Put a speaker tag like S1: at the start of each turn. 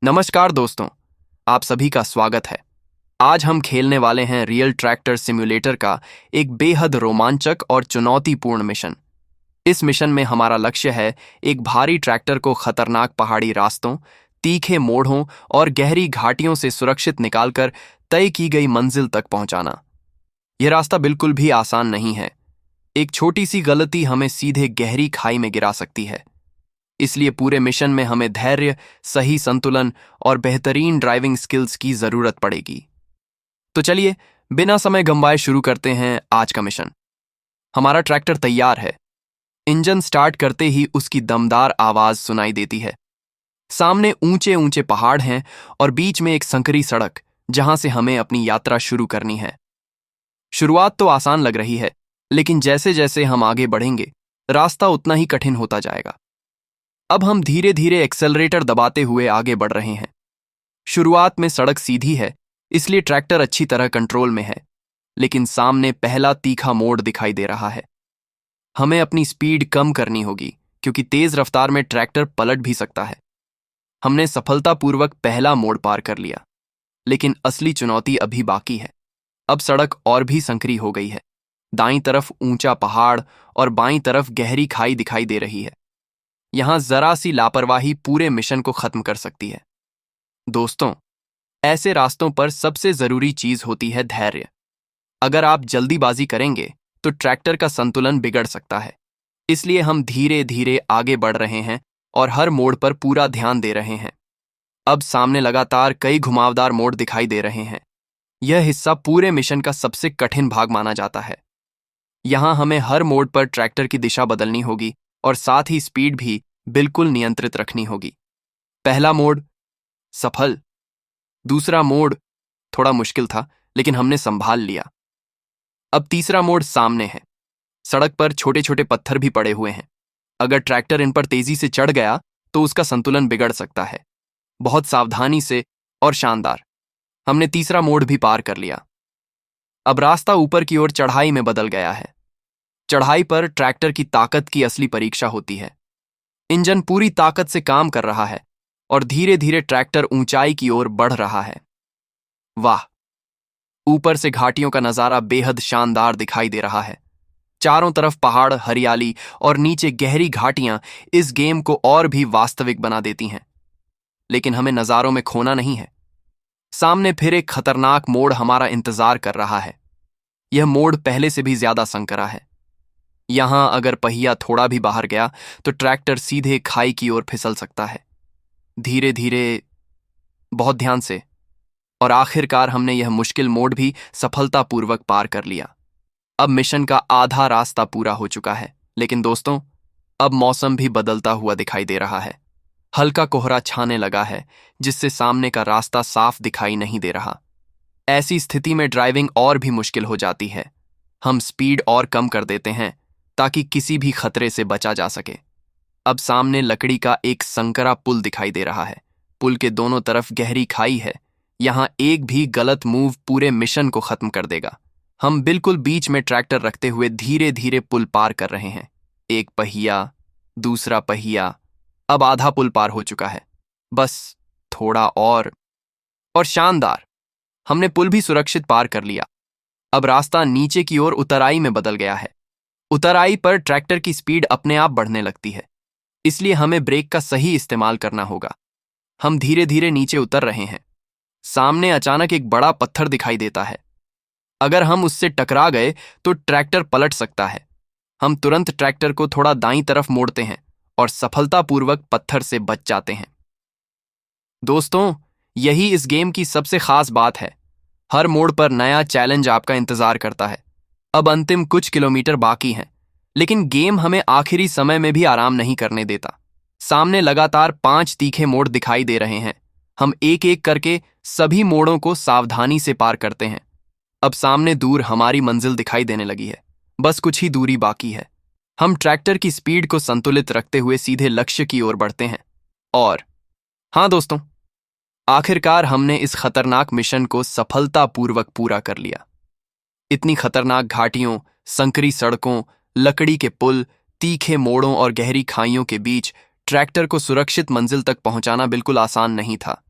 S1: नमस्कार दोस्तों, आप सभी का स्वागत है। आज हम खेलने वाले हैं रियल ट्रैक्टर सिम्युलेटर का एक बेहद रोमांचक और चुनौतीपूर्ण मिशन। इस मिशन में हमारा लक्ष्य है एक भारी ट्रैक्टर को खतरनाक पहाड़ी रास्तों, तीखे मोड़ों और गहरी घाटियों से सुरक्षित निकालकर तय की गई मंजिल तक पहुंचाना। यह रास्ता बिल्कुल भी आसान नहीं है। एक छोटी सी गलती हमें सीधे गहरी खाई में गिरा सकती है। इसलिए पूरे मिशन में हमें धैर्य, सही संतुलन और बेहतरीन ड्राइविंग स्किल्स की जरूरत पड़ेगी। तो चलिए, बिना समय गंवाए शुरू करते हैं आज का मिशन। हमारा ट्रैक्टर तैयार है। इंजन स्टार्ट करते ही उसकी दमदार आवाज सुनाई देती है। सामने ऊंचे ऊंचे पहाड़ हैं और बीच में एक संकरी सड़क, जहां से हमें अपनी यात्रा शुरू करनी है। शुरुआत तो आसान लग रही है, लेकिन जैसे जैसे हम आगे बढ़ेंगे, रास्ता उतना ही कठिन होता जाएगा। अब हम धीरे धीरे एक्सेलरेटर दबाते हुए आगे बढ़ रहे हैं। शुरुआत में सड़क सीधी है, इसलिए ट्रैक्टर अच्छी तरह कंट्रोल में है, लेकिन सामने पहला तीखा मोड़ दिखाई दे रहा है। हमें अपनी स्पीड कम करनी होगी, क्योंकि तेज रफ्तार में ट्रैक्टर पलट भी सकता है। हमने सफलतापूर्वक पहला मोड़ पार कर लिया, लेकिन असली चुनौती अभी बाकी है। अब सड़क और भी संकरी हो गई है। दाईं तरफ ऊंचा पहाड़ और बाईं तरफ गहरी खाई दिखाई दे रही है। यहां जरा सी लापरवाही पूरे मिशन को खत्म कर सकती है। दोस्तों, ऐसे रास्तों पर सबसे जरूरी चीज होती है धैर्य। अगर आप जल्दीबाजी करेंगे तो ट्रैक्टर का संतुलन बिगड़ सकता है। इसलिए हम धीरे धीरे आगे बढ़ रहे हैं और हर मोड़ पर पूरा ध्यान दे रहे हैं। अब सामने लगातार कई घुमावदार मोड़ दिखाई दे रहे हैं। यह हिस्सा पूरे मिशन का सबसे कठिन भाग माना जाता है। यहां हमें हर मोड़ पर ट्रैक्टर की दिशा बदलनी होगी और साथ ही स्पीड भी बिल्कुल नियंत्रित रखनी होगी। पहला मोड़ सफल। दूसरा मोड़ थोड़ा मुश्किल था, लेकिन हमने संभाल लिया। अब तीसरा मोड़ सामने है। सड़क पर छोटे छोटे पत्थर भी पड़े हुए हैं। अगर ट्रैक्टर इन पर तेजी से चढ़ गया तो उसका संतुलन बिगड़ सकता है। बहुत सावधानी से और शानदार, हमने तीसरा मोड़ भी पार कर लिया। अब रास्ता ऊपर की ओर चढ़ाई में बदल गया है। चढ़ाई पर ट्रैक्टर की ताकत की असली परीक्षा होती है। इंजन पूरी ताकत से काम कर रहा है और धीरे धीरे ट्रैक्टर ऊंचाई की ओर बढ़ रहा है। वाह! ऊपर से घाटियों का नजारा बेहद शानदार दिखाई दे रहा है। चारों तरफ पहाड़, हरियाली और नीचे गहरी घाटियां इस गेम को और भी वास्तविक बना देती हैं। लेकिन हमें नजारों में खोना नहीं है। सामने फिर एक खतरनाक मोड़ हमारा इंतजार कर रहा है। यह मोड़ पहले से भी ज्यादा संकरा है। यहां अगर पहिया थोड़ा भी बाहर गया तो ट्रैक्टर सीधे खाई की ओर फिसल सकता है। धीरे धीरे, बहुत ध्यान से, और आखिरकार हमने यह मुश्किल मोड़ भी सफलतापूर्वक पार कर लिया। अब मिशन का आधा रास्ता पूरा हो चुका है। लेकिन दोस्तों, अब मौसम भी बदलता हुआ दिखाई दे रहा है। हल्का कोहरा छाने लगा है, जिससे सामने का रास्ता साफ दिखाई नहीं दे रहा। ऐसी स्थिति में ड्राइविंग और भी मुश्किल हो जाती है। हम स्पीड और कम कर देते हैं ताकि किसी भी खतरे से बचा जा सके। अब सामने लकड़ी का एक संकरा पुल दिखाई दे रहा है। पुल के दोनों तरफ गहरी खाई है। यहां एक भी गलत मूव पूरे मिशन को खत्म कर देगा। हम बिल्कुल बीच में ट्रैक्टर रखते हुए धीरे धीरे पुल पार कर रहे हैं। एक पहिया, दूसरा पहिया, अब आधा पुल पार हो चुका है। बस थोड़ा और शानदार, हमने पुल भी सुरक्षित पार कर लिया। अब रास्ता नीचे की ओर उतराई में बदल गया है। उतराई पर ट्रैक्टर की स्पीड अपने आप बढ़ने लगती है, इसलिए हमें ब्रेक का सही इस्तेमाल करना होगा। हम धीरे धीरे नीचे उतर रहे हैं। सामने अचानक एक बड़ा पत्थर दिखाई देता है। अगर हम उससे टकरा गए तो ट्रैक्टर पलट सकता है। हम तुरंत ट्रैक्टर को थोड़ा दाईं तरफ मोड़ते हैं और सफलतापूर्वक पत्थर से बच जाते हैं। दोस्तों, यही इस गेम की सबसे खास बात है। हर मोड़ पर नया चैलेंज आपका इंतजार करता है। अब अंतिम कुछ किलोमीटर बाकी हैं, लेकिन गेम हमें आखिरी समय में भी आराम नहीं करने देता। सामने लगातार 5 तीखे मोड़ दिखाई दे रहे हैं। हम एक एक करके सभी मोड़ों को सावधानी से पार करते हैं। अब सामने दूर हमारी मंजिल दिखाई देने लगी है। बस कुछ ही दूरी बाकी है। हम ट्रैक्टर की स्पीड को संतुलित रखते हुए सीधे लक्ष्य की ओर बढ़ते हैं। और हाँ दोस्तों, आखिरकार हमने इस खतरनाक मिशन को सफलतापूर्वक पूरा कर लिया। इतनी खतरनाक घाटियों, संकरी सड़कों, लकड़ी के पुल, तीखे मोड़ों और गहरी खाइयों के बीच ट्रैक्टर को सुरक्षित मंजिल तक पहुंचाना बिल्कुल आसान नहीं था।